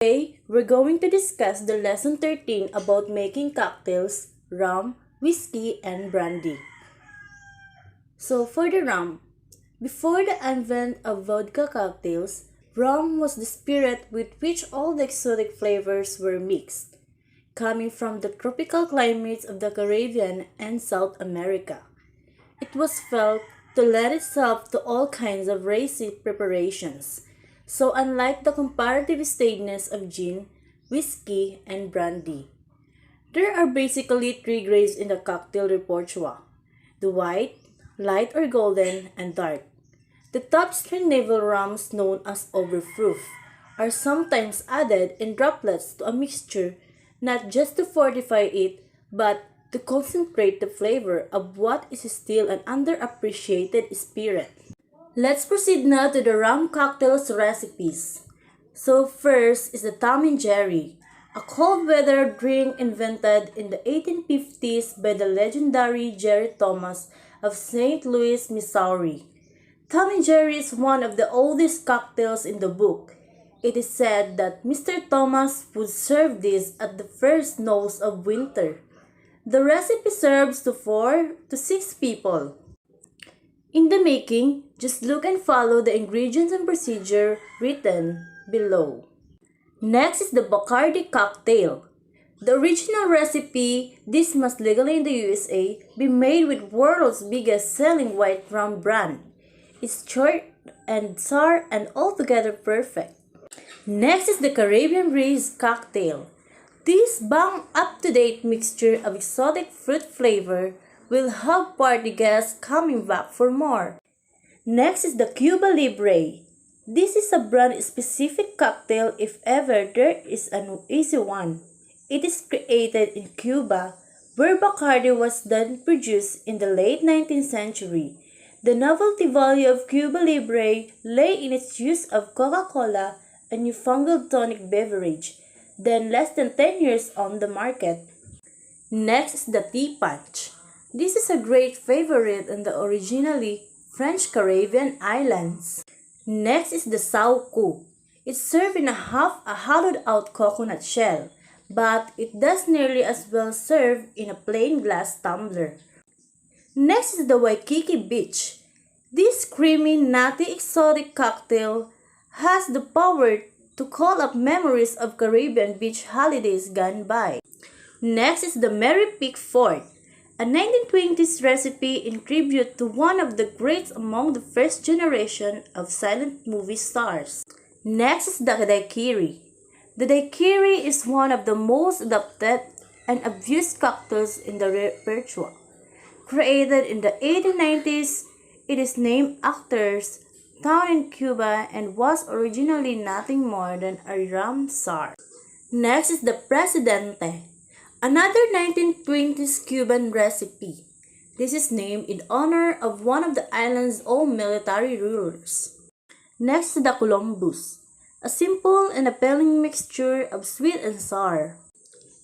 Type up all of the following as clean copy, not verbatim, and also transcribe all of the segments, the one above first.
Today, we're going to discuss the lesson 13 about making cocktails, rum, whiskey, and brandy. So, for the rum, before the advent of vodka cocktails, rum was the spirit with which all the exotic flavors were mixed, coming from the tropical climates of the Caribbean and South America. It was felt to lend itself to all kinds of racy preparations. So unlike the comparative staidness of gin, whiskey, and brandy, there are basically three grades in the cocktail repertoire: the white, light or golden, and dark. The top string navel rums, known as overproof, are sometimes added in droplets to a mixture not just to fortify it, but to concentrate the flavor of what is still an underappreciated spirit. Let's proceed now to the rum cocktails recipes. So first is the Tom and Jerry, a cold weather drink invented in the 1850s by the legendary Jerry Thomas of St. Louis, Missouri. Tom and Jerry is one of the oldest cocktails in the book. It is said that Mr. Thomas would serve this at the first nose of winter. The recipe serves to 4 to 6 people. In the making, just look and follow the ingredients and procedure written below. Next is the Bacardi cocktail. The original recipe, this must legally in the USA be made with world's biggest selling white rum brand. It's short and sour and altogether perfect. Next is the Caribbean Breeze cocktail. This bang up-to-date mixture of exotic fruit flavor will have party guests coming back for more. Next is the Cuba Libre. This is a brand-specific cocktail if ever there is an easy one. It is created in Cuba, where Bacardi was then produced in the late 19th century. The novelty value of Cuba Libre lay in its use of Coca-Cola, a newfangled tonic beverage, then less than 10 years on the market. Next is the Tea Punch. This is a great favorite in the originally French Caribbean islands. Next is the Sauku. It's served in a hollowed out coconut shell, but it does nearly as well serve in a plain glass tumbler. Next is the Waikiki Beach. This creamy, nutty, exotic cocktail has the power to call up memories of Caribbean beach holidays gone by. Next is the Merry Pickford, a 1920s recipe in tribute to one of the greats among the first generation of silent movie stars. Next is the Daiquiri. The Daiquiri is one of the most adopted and abused cocktails in the repertoire. Created in the 1890s, it is named after town in Cuba and was originally nothing more than a rum czar. Next is the Presidente, another 1920s Cuban recipe. This is named in honor of one of the island's old military rulers. Next is the Columbus, a simple and appealing mixture of sweet and sour.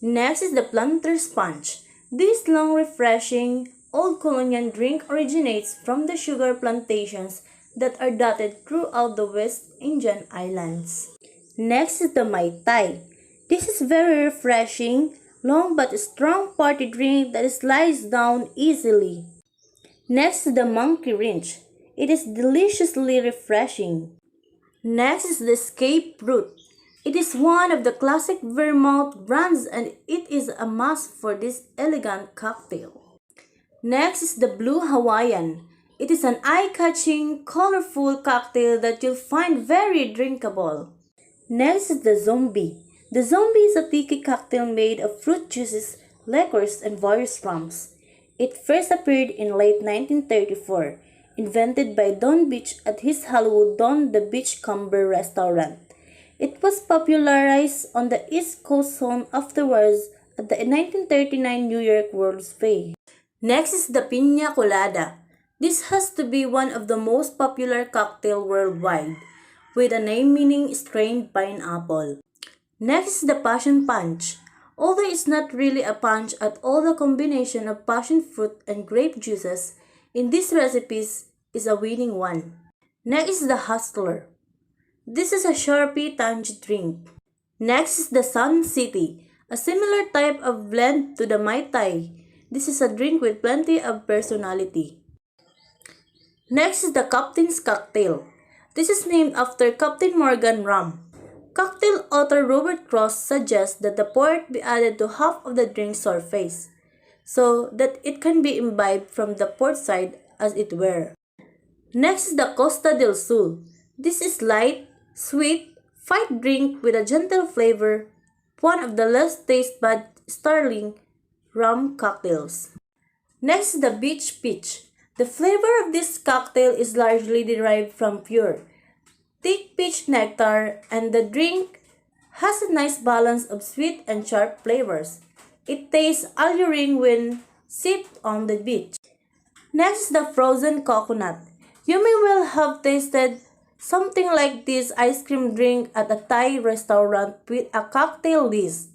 Next is the Planter's Punch. This long, refreshing, old colonial drink originates from the sugar plantations that are dotted throughout the West Indian islands. Next is the Mai Tai. This is very refreshing, long but strong party drink that slides down easily. Next is the Monkey Wrench. It is deliciously refreshing. Next is the Escape Root. It is one of the classic Vermouth brands and it is a must for this elegant cocktail. Next is the Blue Hawaiian. It is an eye-catching, colorful cocktail that you'll find very drinkable. Next is the Zombie. The Zombie is a tiki cocktail made of fruit juices, liqueurs, and various rums. It first appeared in late 1934, invented by Don Beach at his Hollywood Don the Beachcomber restaurant. It was popularized on the East Coast zone afterwards at the 1939 New York World's Fair. Next is the Piña Colada. This has to be one of the most popular cocktail worldwide, with a name meaning strained pineapple. Next is the Passion Punch. Although it's not really a punch at all, the combination of passion fruit and grape juices in these recipes is a winning one. Next is the Hustler. This is a sharply tangy drink. Next is the Sun City, a similar type of blend to the Mai Tai. This is a drink with plenty of personality. Next is the Captain's Cocktail. This is named after Captain Morgan rum. Cocktail author Robert Cross suggests that the port be added to half of the drink's surface, so that it can be imbibed from the port side as it were. Next is the Costa del Sol. This is light, sweet, fight drink with a gentle flavor, one of the less taste bud sterling rum cocktails. Next is the Beach Peach. The flavor of this cocktail is largely derived from pure, thick peach nectar, and the drink has a nice balance of sweet and sharp flavors. It tastes alluring when sipped on the beach. Next is the Frozen Coconut. You may well have tasted something like this ice cream drink at a Thai restaurant with a cocktail list.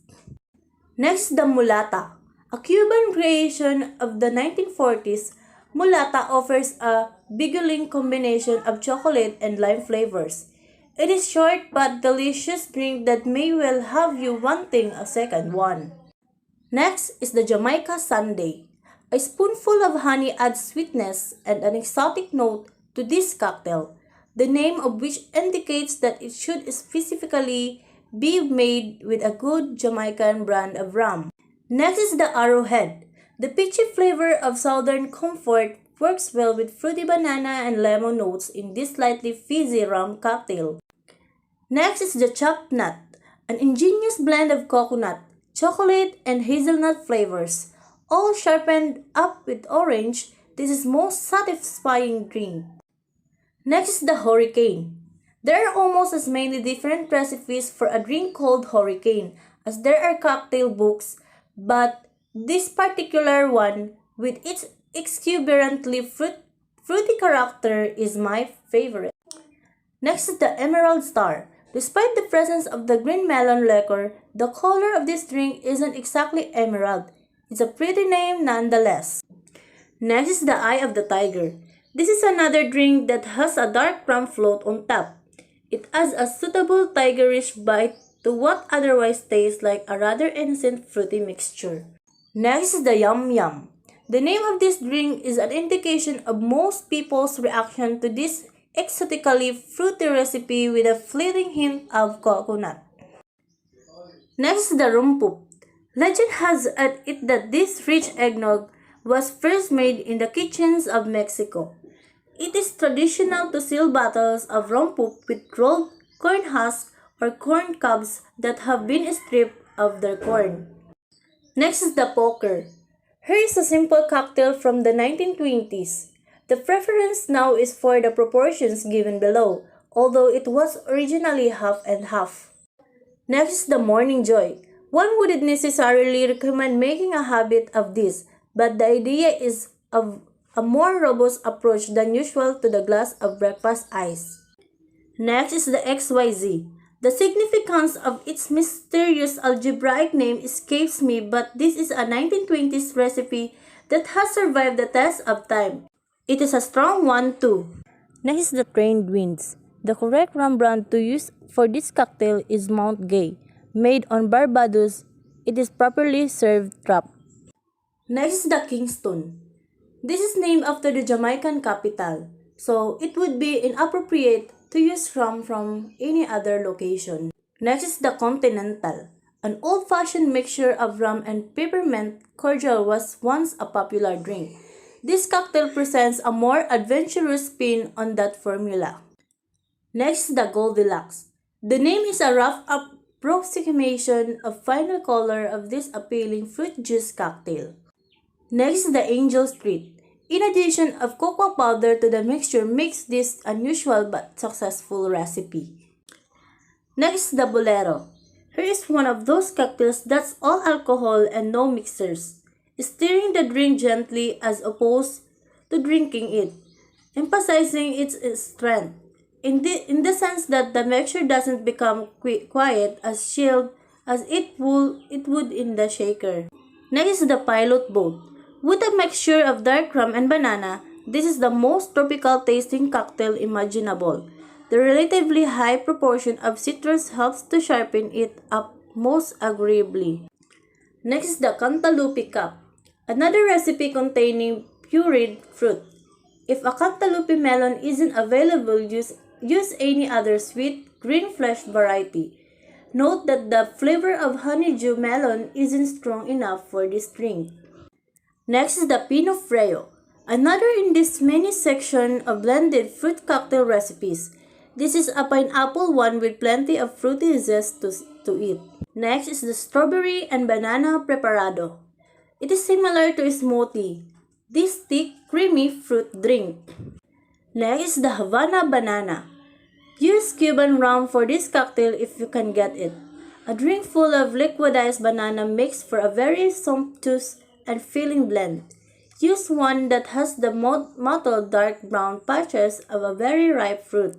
Next is the Mulata. A Cuban creation of the 1940s, Mulata offers a beguiling combination of chocolate and lime flavors. It is short but delicious drink that may well have you wanting a second one. Next is the Jamaica Sundae. A spoonful of honey adds sweetness and an exotic note to this cocktail, the name of which indicates that it should specifically be made with a good Jamaican brand of rum. Next is the Arrowhead. The peachy flavor of Southern Comfort works well with fruity banana and lemon notes in this slightly fizzy rum cocktail. Next is the Chopped Nut, an ingenious blend of coconut, chocolate, and hazelnut flavors, all sharpened up with orange. This is most satisfying drink. Next is the Hurricane. There are almost as many different recipes for a drink called Hurricane as there are cocktail books, but this particular one, with its exuberantly fruity character, is my favorite. Next is the Emerald Star. Despite the presence of the green melon liquor, the color of this drink isn't exactly emerald. It's a pretty name nonetheless. Next is the Eye of the Tiger. This is another drink that has a dark rum float on top. It adds a suitable tigerish bite to what otherwise tastes like a rather innocent fruity mixture. Next is the Yum Yum. The name of this drink is an indication of most people's reaction to this exotically fruity recipe with a fleeting hint of coconut. Next is the Rumpup. Legend has it that this rich eggnog was first made in the kitchens of Mexico. It is traditional to seal bottles of rumpup with rolled corn husks or corn cobs that have been stripped of their corn. Next is the Poker. Here is a simple cocktail from the 1920s. The preference now is for the proportions given below, although it was originally half and half. Next is the Morning Joy. One wouldn't necessarily recommend making a habit of this, but the idea is of a more robust approach than usual to the glass of breakfast ice. Next is the XYZ. The significance of its mysterious algebraic name escapes me, but this is a 1920s recipe that has survived the test of time. It is a strong one too. Next is the Trained Winds. The correct rum brand to use for this cocktail is Mount Gay. Made on Barbados, it is properly served drop. Next is the Kingston. This is named after the Jamaican capital, so it would be inappropriate to use rum from any other location. Next is the Continental. An old-fashioned mixture of rum and peppermint cordial was once a popular drink. This cocktail presents a more adventurous spin on that formula. Next is the Goldilocks. The name is a rough approximation of final color of this appealing fruit juice cocktail. Next is the Angel Street. In addition of cocoa powder to the mixture makes this unusual but successful recipe. Next is the Bolero. Here is one of those cocktails that's all alcohol and no mixers. Stirring the drink gently as opposed to drinking it, emphasizing its strength. In the sense that the mixture doesn't become quiet as chilled as it would in the shaker. Next is the Pilot Boat. With a mixture of dark rum and banana, this is the most tropical tasting cocktail imaginable. The relatively high proportion of citrus helps to sharpen it up most agreeably. Next is the cantaloupe cup, another recipe containing pureed fruit. If a cantaloupe melon isn't available, use any other sweet, green flesh variety. Note that the flavor of honeydew melon isn't strong enough for this drink. Next is the Pinot Fresco, another in this mini section of blended fruit cocktail recipes. This is a pineapple one with plenty of fruity zest to eat. Next is the Strawberry and Banana Preparado. It is similar to a smoothie. This thick, creamy fruit drink. Next is the Havana Banana. Use Cuban rum for this cocktail if you can get it. A drink full of liquidized banana makes for a very sumptuous and filling blend. Use one that has the mottled dark brown patches of a very ripe fruit.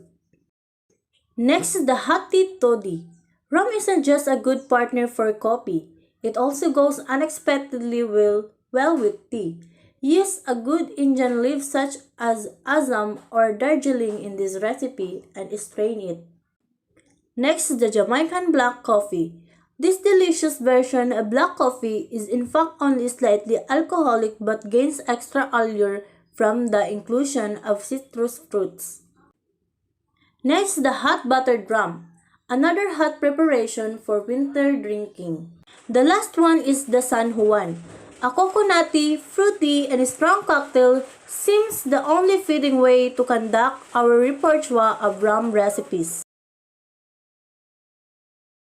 Next is the Hot Tea Toddy. Rum isn't just a good partner for coffee. It also goes unexpectedly well with tea. Use a good Indian leaf such as Assam or Darjeeling in this recipe and strain it. Next is the Jamaican Black Coffee. This delicious version of black coffee is in fact only slightly alcoholic but gains extra allure from the inclusion of citrus fruits. Next, the hot buttered rum, another hot preparation for winter drinking. The last one is the San Juan. A coconutty, fruity, and strong cocktail seems the only fitting way to conduct our repertoire of rum recipes.